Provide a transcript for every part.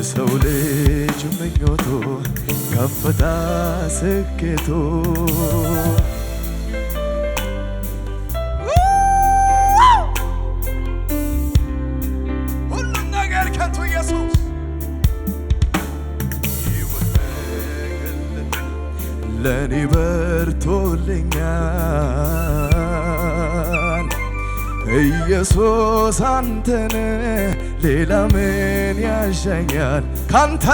የሰው ልጅ ምኞቱ ከፍታ ስኬቱ ሁሉም ነገር ከንቱ ኢየሱስ ለኔ በርቶልኛል ኢየሱስ አንተነ ሌላ ምን ያሻኛል ካንተ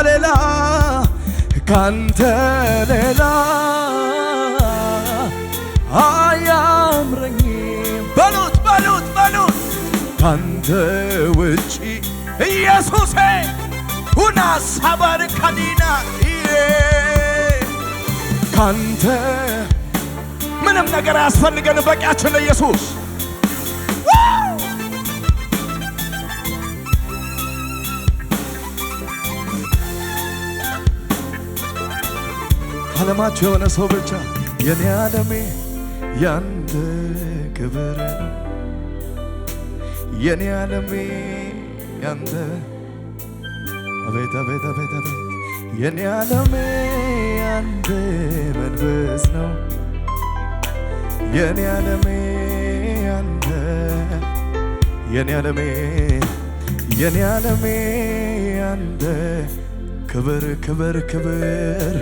ሌላ አያምረኝም በሉት ካንተ ውጪ ኢየሱሴ ሁና ሳባር ካዲና ካንተ ምንም ነገር አያስፈልገን በቂያችን ኢየሱስ ዓለማቸው የሆነ ሰው ብቻ የኔ ዓለሜ ያንተ ክብር ነው የኔ ዓለሜ ያንተ አቤት አቤት አቤት አቤት የኔ ዓለሜ ያንተ መንፈስ ነው የኔ ዓለሜ ያንተ የኔ ዓለሜ ያንተ ክብር ክብር ክብር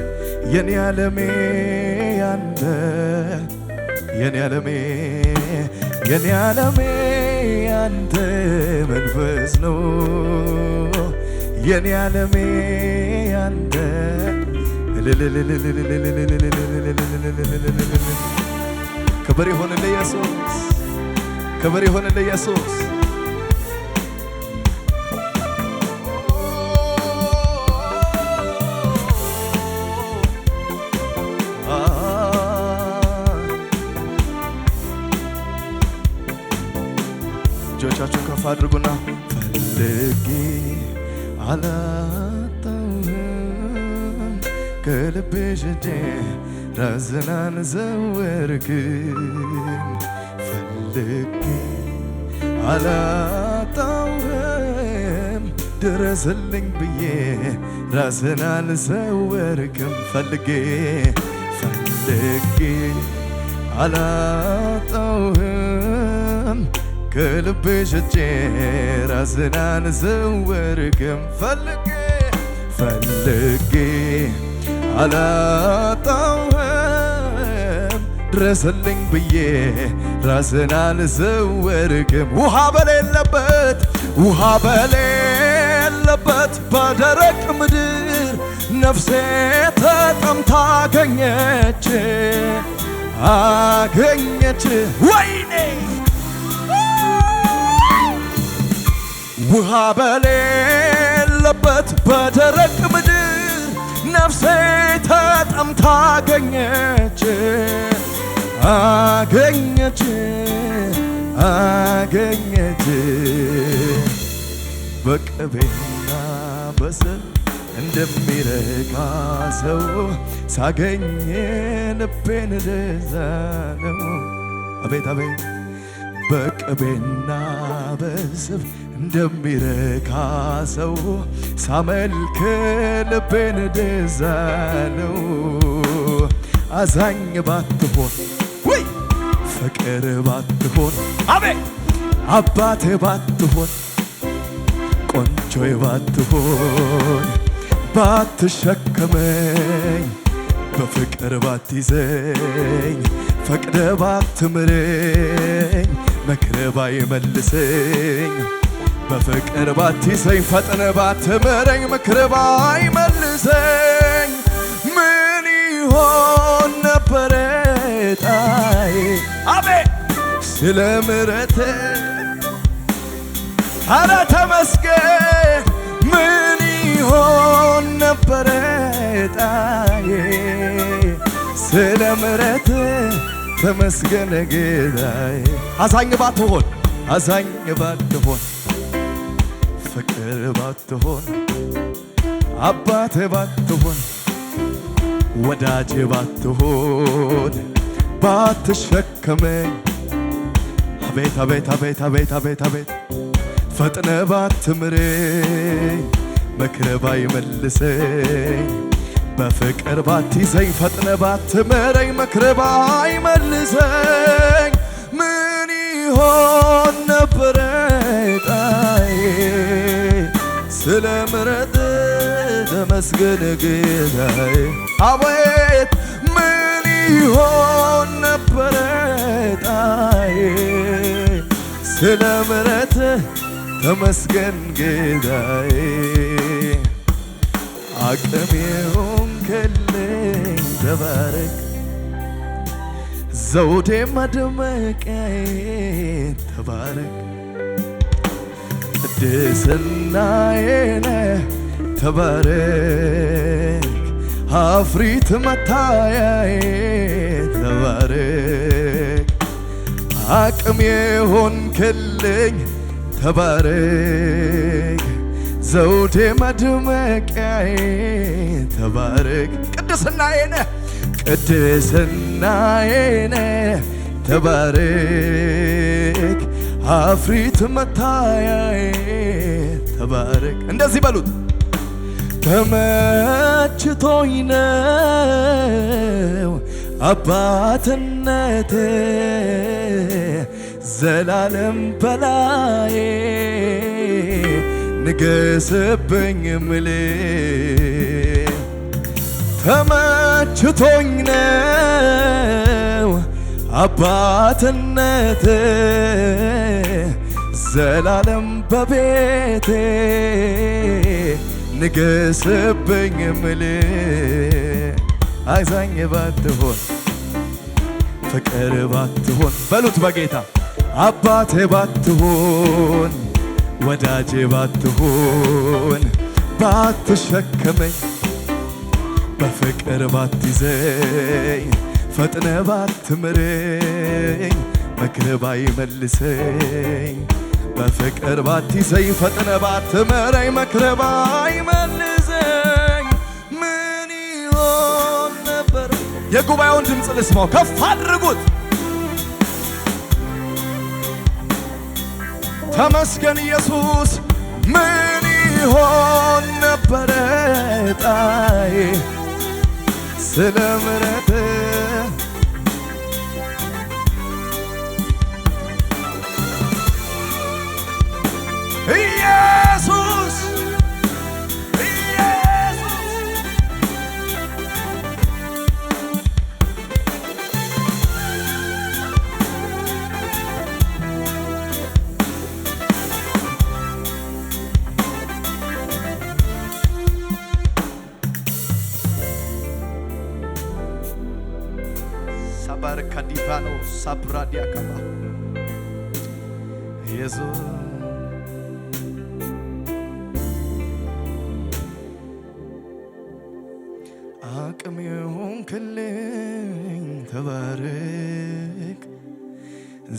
የኔ ዓለሜ ያንተ የኔ ዓለሜ ያንተ መንፈስ ነው የኔ ዓለሜ ያንተ ክብር ይሁንልህ ኢየሱስ ክብር ይሁንልህ ኢየሱስ እጆቻችሁን ከፍ አድርጉና ፈልጌ አላጣሁም ከልቤ ሸጬ ራስህን አልዘወርክም ፈልጌ አላጣሁም ድረስልኝ ብዬ ራስህን አልዘወርክም ፈልጌ አላጣሁም ከልቤ ሸጬ ራስህን አልዘወርክም ፈልጌ አላጣሁም ድረስልኝ ብዬ ራስህን አልዘወርክም ውሃ በሌለበት በደረቅ ምድር ነፍሴ ተጠምታ አገኘች ወይኔ ውሃ በሌለበት በደረቅ ምድር ነፍሴ ተጠምታ አገኘች በቅቤና በስብ እንደሚረካ ሰው ሳገኝ ልቤን ደዛ ነው አቤት አቤት በቅቤና በስብ እንደሚረካ ሰው ሳመልክ ልቤን ደዛ ነው አዛኝ ባትሆን ወይ ፍቅር ባትሆን አቤት አባቴ ባትሆን ቆንጆዬ ባትሆን ባትሸከመኝ በፍቅር ባትይዘኝ ፈቅደ ባትምረኝ መክረ ባይመልሰኝ በፍቅር ባትይዘኝ ፈጥነ ባትምረኝ ምክር ባይመልሰኝ ምን ይሆን ነበረ ጣዬ አቤት ስለ ምሕረትህ ኧረ ተመስገን ምን ይሆን ነበረ ጣዬ ስለ ምሕረትህ ተመስገን ጌታዬ አዛኝ ባትሆን ፍቅር ባትሆን አባቴ ባትሆን ወዳጄ ባትሆን ባትሸከመኝ አቤት አቤት አቤት አቤት አቤት አቤት ፈጥነ ባትምረኝ ምክር ባይመልሰኝ በፍቅር ባትይዘኝ ፈጥነ ባትምረኝ ምክር ባይመልሰኝ ምን ይሆን ነበረ ዕጣዬ ስለ ምሕረት ተመስገን ጌታዬ አቤት ምን ይሆን ነበረ ዕጣዬ ስለ ምሕረት ተመስገን ጌታዬ አቅሜ ሆንክልኝ ተባረክ ዘውዴ መድመቂያዬ ተባረክ ቅድስናዬ ነህ ተባረክ አፍሪት መታያዬ ተባረክ አቅሜ ሆንክልኝ ተባረክ ዘውዴ መድመቂያዬ ተባረክ ቅድስናዬ ነህ ቅድስናዬ ነህ ተባረክ አፍሪት መታያዬ ተባረክ እንደዚህ በሉት ተመችቶኝ ነው አባትነቴ ዘላለም በላዬ ንገስብኝ ምሌ ተመችቶኝ ነው አባትነቴ ዘላለም በቤቴ ንገስብኝ ምሌ አዛኝ ባትሆን ፍቅር ባትሆን በሉት በጌታ አባቴ ባትሆን ወዳጄ ባትሆን ባትሸከመኝ በፍቅር ባትይዘኝ ፈጥነ ባትምረኝ ምክር ባይመልሰኝ በፍቅር ባትይዘኝ ፈጥነ ባትምረኝ ምክር ባይመልሰኝ ምን ይሆን ነበር የጉባኤውን ድምፅ ልስማው ከፍ አድርጉት ተመስገን ኢየሱስ ምን ይሆን ነበረ ዕጣዬ ስለ ምሕረትህ ኢየሱስ Barcadivano Sabradiakaba Jesus አቅሜ ሆንክልኝ ተባረክ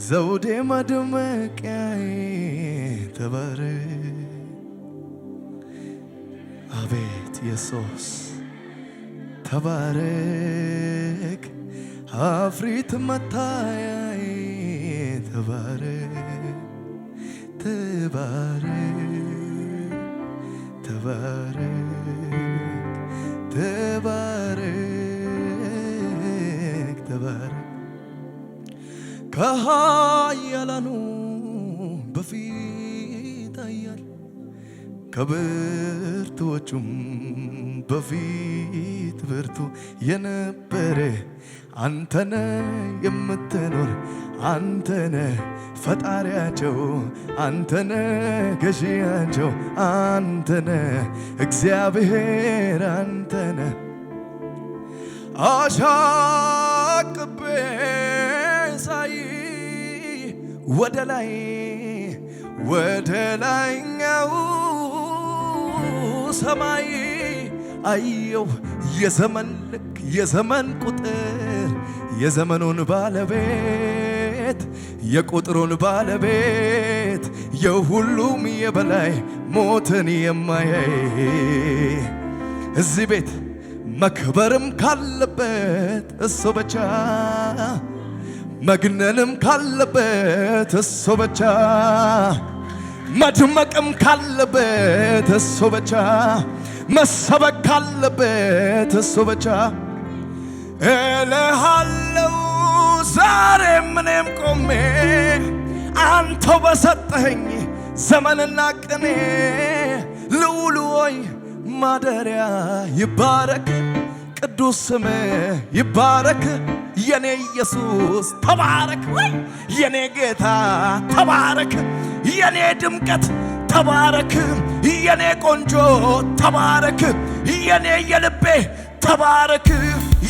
ዘውዴ መድመቂያዬ ተባረክ አቤት ኢየሱስ ተባረክ አፍሪት መታያዬ ተባረክ ተባረክ ተባረክ ተባረክ ተባረክ ከኃያላኑ በፊት ኃያል ከብርቱዎቹም በፊት ብርቱ የነበረ አንተነ የምትኖር አንተነ ፈጣሪያቸው አንተነ ገዢያቸው አንተነ እግዚአብሔር አንተነ አሻቅቤ ሳይ ወደ ላይ ወደ ላይኛው ሰማይ አየው የዘመን ልክ የዘመን ቁጥር የዘመኑን ባለቤት የቁጥሩን ባለቤት የሁሉም የበላይ ሞትን የማያይ እዚህ ቤት መክበርም ካለበት እሱ ብቻ መግነንም ካለበት እሱ ብቻ መድመቅም ካለበት እሱ ብቻ መሰበክ ካለበት እሱ ብቻ እልሃለሁ ዛሬም እኔም ቆሜ አንተው በሰጠኸኝ ዘመንና ቅኔ ልዑል ሆይ ማደሪያ ይባረክ ቅዱስ ስምህ ይባረክ የኔ ኢየሱስ ተባረክ የኔ ጌታ ተባረክ የኔ ድምቀት ተባረክ የኔ ቆንጆ ተባረክ የኔ የልቤ ተባረክ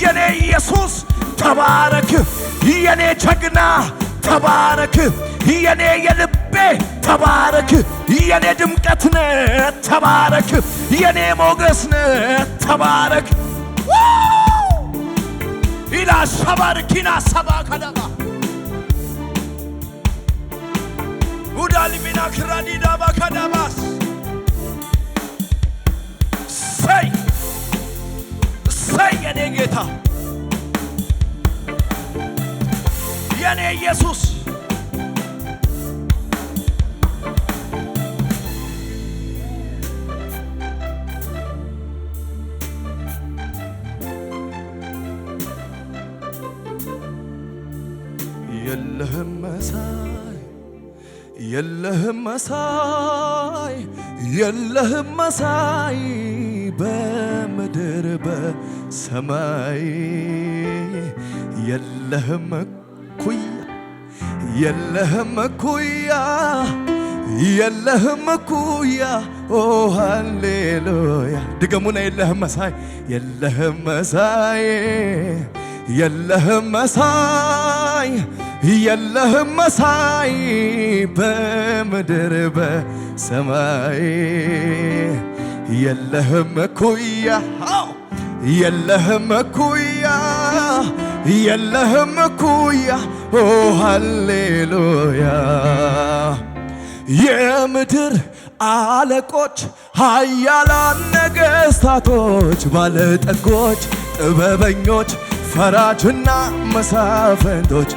የኔ ኢየሱስ ተባረክ የኔ ጀግና ተባረክ የኔ የልቤ ተባረክ የኔ ድምቀት ነህ ተባረክ የኔ ሞገስ ነህ ተባረክ ኢላ ሸባርኪና ሰባ ከደባ ውዳሊሚና ክራዲዳ ባከዳባስ ሰይ የኔ ጌታ የኔ ኢየሱስ የለህም መሳይ የለህም መሳይ የለህም መሳይ በምድር በሰማይ የለህም እኩያ የለህም እኩያ የለህም እኩያ ኦ ሃሌሉያ ድገሙና የለህም መሳይ የለህም መሳይ የለህም መሳይ የለህም መሳይ በምድር በሰማይ የለህም እኩያ የለህም እኩያ የለህም እኩያ ኦ ሃሌሉያ የምድር አለቆች ኃያላን ነገሥታቶች ባለጠጎች ጥበበኞች ፈራጅና መሳፍንቶች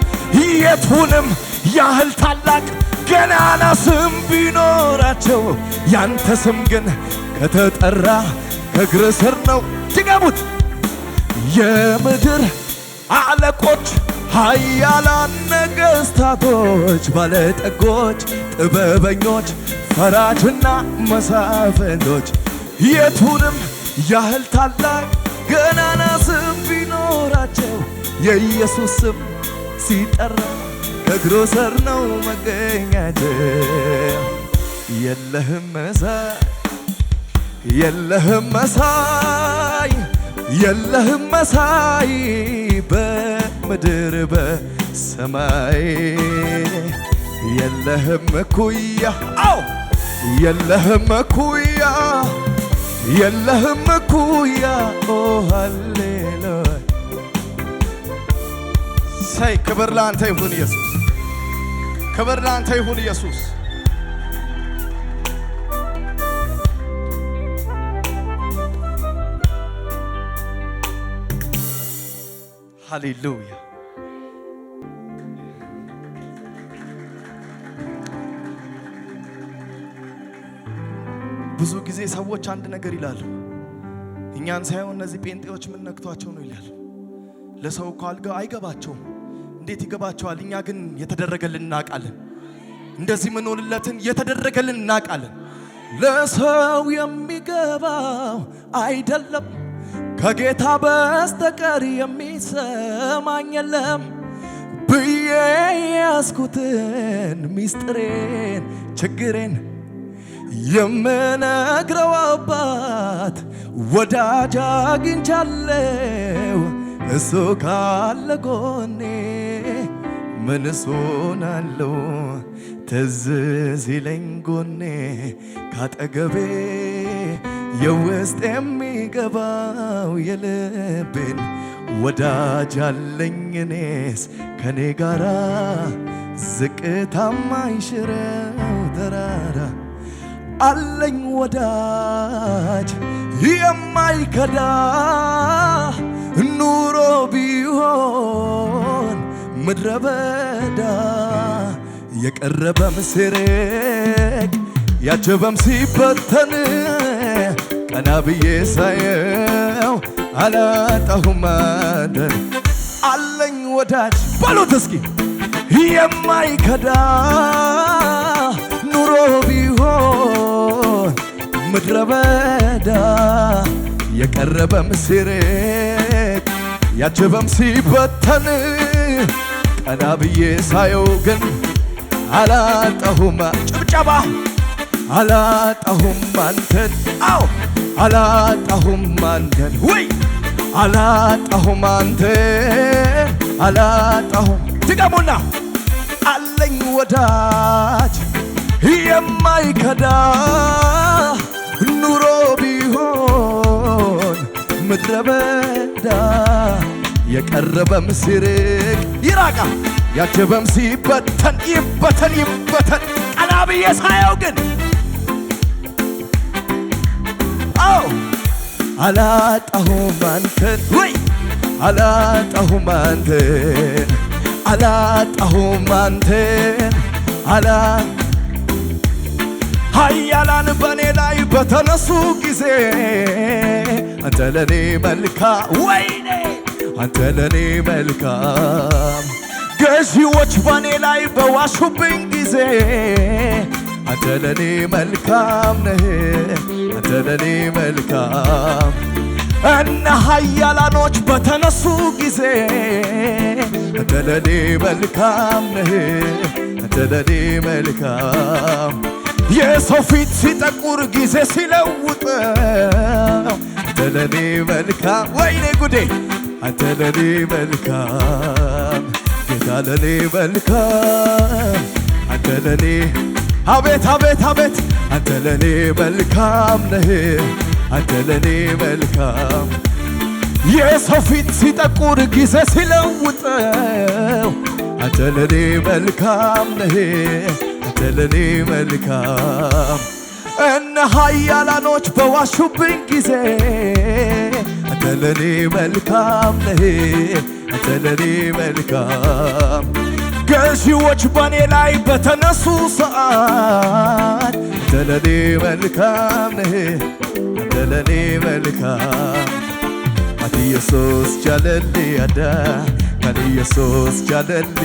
የቱንም ያህል ታላቅ ገናና ስም ቢኖራቸው ያንተ ስም ግን ከተጠራ ከእግር ስር ነው ድገሙት የምድር አለቆች ኃያላን ነገሥታቶች ባለጠጎች ጥበበኞች ፈራጅና መሳፍንቶች የቱንም ያህል ታላቅ ገናና ስም ቢኖራቸው የኢየሱስ ስም ሲጠራ ከእግሩ ስር ነው መገኛቸው የለህም መሳይ የለህም መሳይ የለህም መሳይ በምድር በሰማይ የለህም እኩያ የለህም እኩያ የለህም እኩያ ኦ ሃሌሉያ ሰይ ክብር ላንተ ይሁን ኢየሱስ ክብር ላንተ ይሁን ኢየሱስ ሃሌሉያ ብዙ ጊዜ ሰዎች አንድ ነገር ይላሉ እኛን ሳይሆን እነዚህ ጴንጤዎች ምን ነክቷቸው ነው ይላሉ ለሰው እኮ አይገባቸውም እንዴት ይገባቸዋል እኛ ግን የተደረገልን እናውቃለን እንደዚህ ምን ሆነለትን የተደረገልን እናውቃለን ለሰው የሚገባው አይደለም ከጌታ በስተቀር የሚሰማኝ የለም ብዬ ያስኩትን ሚስጥሬን ችግሬን የምነግረው አባት ወዳጅ አግኝቻለሁ እሱ ካለ ጎኔ ምንስ ሆናለሁ ትዝ ሲለኝ ጎኔ ካጠገቤ የውስጥ የሚገባው የልቤን ወዳጅ አለኝ እኔስ ከኔ ጋራ ዝቅታም አይሽረው ተራራ አለኝ ወዳጅ የማይከዳ ኑሮ ቢሆን ምድረ በዳ የቀረበ ምስረቅ ያጀበም ሲበተን ቀና ብዬ ሳየው አላጣሁም አንተን አለኝ ወዳጅ በሉት እስኪ የማይከዳ ኑሮ ቢሆን ምድረ በዳ የቀረበም ሲርቅ ያጀበም ሲበተን ቀና ብዬ ሳየው ግን አላጣሁም ጭብጨባ አላጣሁም አንተን አው አላጣሁም አንተን ወይ አላጣሁም አንተን አላጣሁም ድገሙና አለኝ ወዳጅ የማይከዳ ኑሮ ቢሆን ምድረ በዳ የቀረበም ሲርቅ ይራቃ ያጀበም ሲበተን ይበተን ይበተን ቀና ብዬ ሳየው ግን አው አላጣሁም አንተን ወይ አላጣሁም አንተን አላጣሁም አንተን ኃያላን በኔ ላይ በተነሱ ጊዜ አንተ ለኔ መልካም ወይኔ አንተ ለኔ መልካም ገዢዎች በኔ ላይ በዋሹብኝ ጊዜ አንተ ለኔ መልካም ነህ አንተ ለኔ መልካም እነ ኃያላኖች በተነሱ ጊዜ አንተ ለኔ መልካም ነህ አንተ ለኔ መልካም የሰው ፊት ሲጠቁር ጊዜ ሲለውጠው አንተ ለኔ መልካም ወይኔ ጉዴ አንተ ለኔ መልካም ጌታ ለኔ መልካም አንተ ለኔ አቤት አቤት አቤት አንተ ለኔ መልካም ነህ አንተ ለኔ መልካም የሰው ፊት ሲጠቁር ጊዜ ሲለውጠው አንተ ለኔ መልካም ነህ አንተ ለኔ መልካም እነ ኃያላኖች በዋሹብኝ ጊዜ አንተ ለኔ መልካም ነህ አንተ ለኔ መልካም ገዢዎች በኔ ላይ በተነሱ ሰዓት አንተ ለኔ መልካም ነህ አንተ ለኔ መልካም አቲ ኢየሱስ ጃለሊ አዳ ካን ኢየሱስ ጃለሊ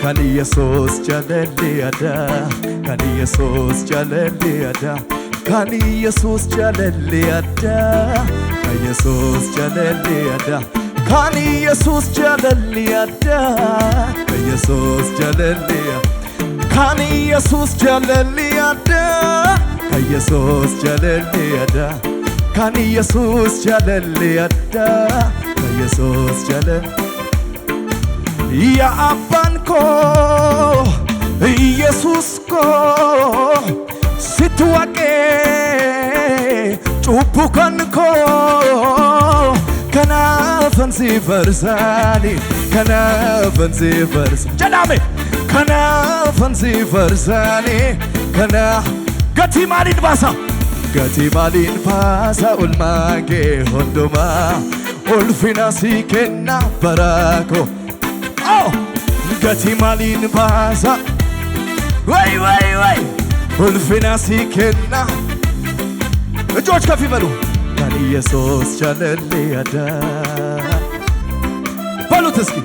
ካን ኢየሱስ ጃለሊ አዳ ካን ኢየሱስ ጃለሊ አዳ ካን ኢየሱስ ጃለሊ አዳ ካን ኢየሱስ ጃለሊ አዳ ካን ኢየሱስ ጃለሊ አዳ ካን ኢየሱስ ጃለሊ ካን ኢየሱስ ጃለሊ አዳ ካን ኢየሱስ ጃለሊ አዳ ካን ኢየሱስ ጃለሊ አዳ ካን ኢየሱስ ጃለሊ ያ አባንኮ ኢየሱስ ኮ ስትዋቄ ጩቡ ከንኮ ከናፈን ሲፈርሳኒ ከናፈን ሲፈርስ ጀዳሜ ከናፈን ሲፈርሳኒ ከና ገቲ ማሊን ባሳ ገቲ ማሊን ባሳ ኡልማጌ ሆንዶማ ኡልፊና ሲኬና በራኮ ገቲ ማሊን ባሳ ወይ ወይ ወይ ኡልፊና ሲኬና እጆች ከፍ ይበሉ ካን ኢየሱስ ጃለሊ አዳ በሉት እስኪ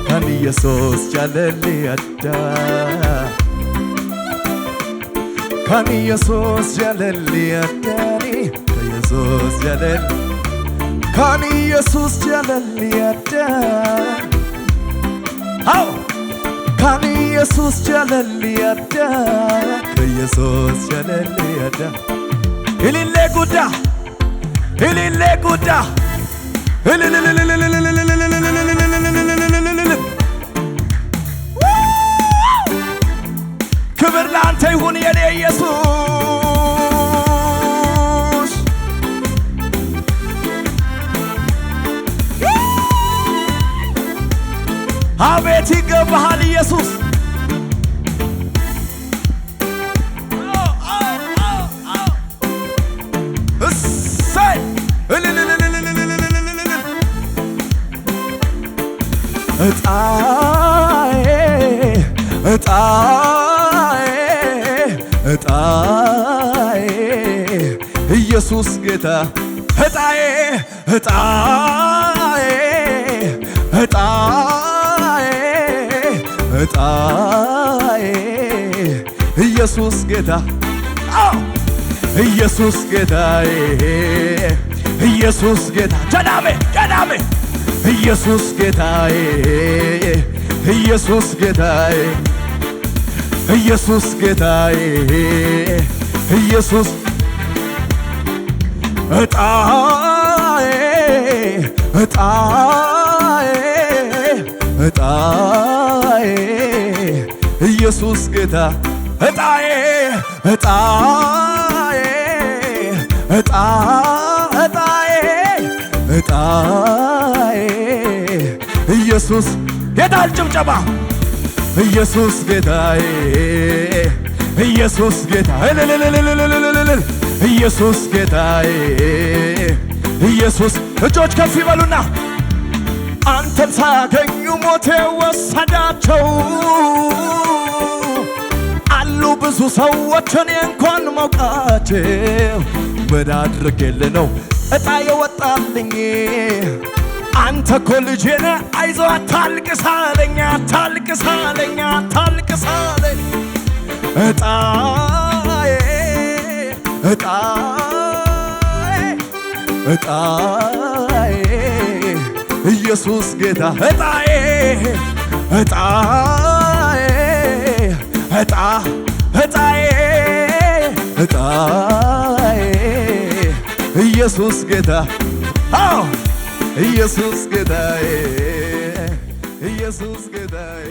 ካን ኢየሱስ ጃለሊ አዳ ካን ኢየሱስ ጃለሊ አዳኒ ኢየሱስ ጃለሊ ካን ኢየሱስ ጃለሊ አዳ አው ካን ኢየሱስ ጃለሊ አዳ ኢየሱስ ጃለሊ አዳ ኢሊሌ ጉዳ ኢሊሌ ጉዳ ክብር ላንተ ይሁን የኔ ኢየሱስ አቤት ይገባሃል ኢየሱስ እሰይ እጣዬ እጣዬ እጣዬ ጌታ ዕጣዬ ዕጣዬ ዕጣዬ ዕጣዬ ኢየሱስ ጌታ ኢየሱስ ጌታዬ ኢየሱስ ጌታ ጀናሜ ጀናሜ ኢየሱስ ጌታዬ ኢየሱስ ጌታዬ ኢየሱስ ጌታዬ ኢየሱስ ዕጣዬ ዕጣዬ ዕጣዬ ኢየሱስ ጌታ ዕጣዬ ዕጣዬ ዕጣዬ ዕጣዬ ኢየሱስ የዳል ጭብጨባ ኢየሱስ ጌታዬ ኢየሱስ ጌታ ኢየሱስ ጌታዬ ኢየሱስ እጆች ከፍ ይበሉና አንተን ሳያገኙ ሞቴ ወሰዳቸው አሉ ብዙ ሰዎች እኔ እንኳን ማውቃቸው ምን አድርጌልህ ነው ዕጣ የወጣልኝ አንተ እኮ ልጄ ነህ አይዞህ አታልቅስ አለኝ አታልቅስ አለኝ አታልቅስ አለኝ ዕጣዬ ዕጣዬ ዕጣዬ ኢየሱስ ጌታ ዕጣዬ ዕጣዬ ዕጣዬ ዕጣዬ ኢየሱስ ጌታ ኢየሱስ ጌታዬ ኢየሱስ ጌታዬ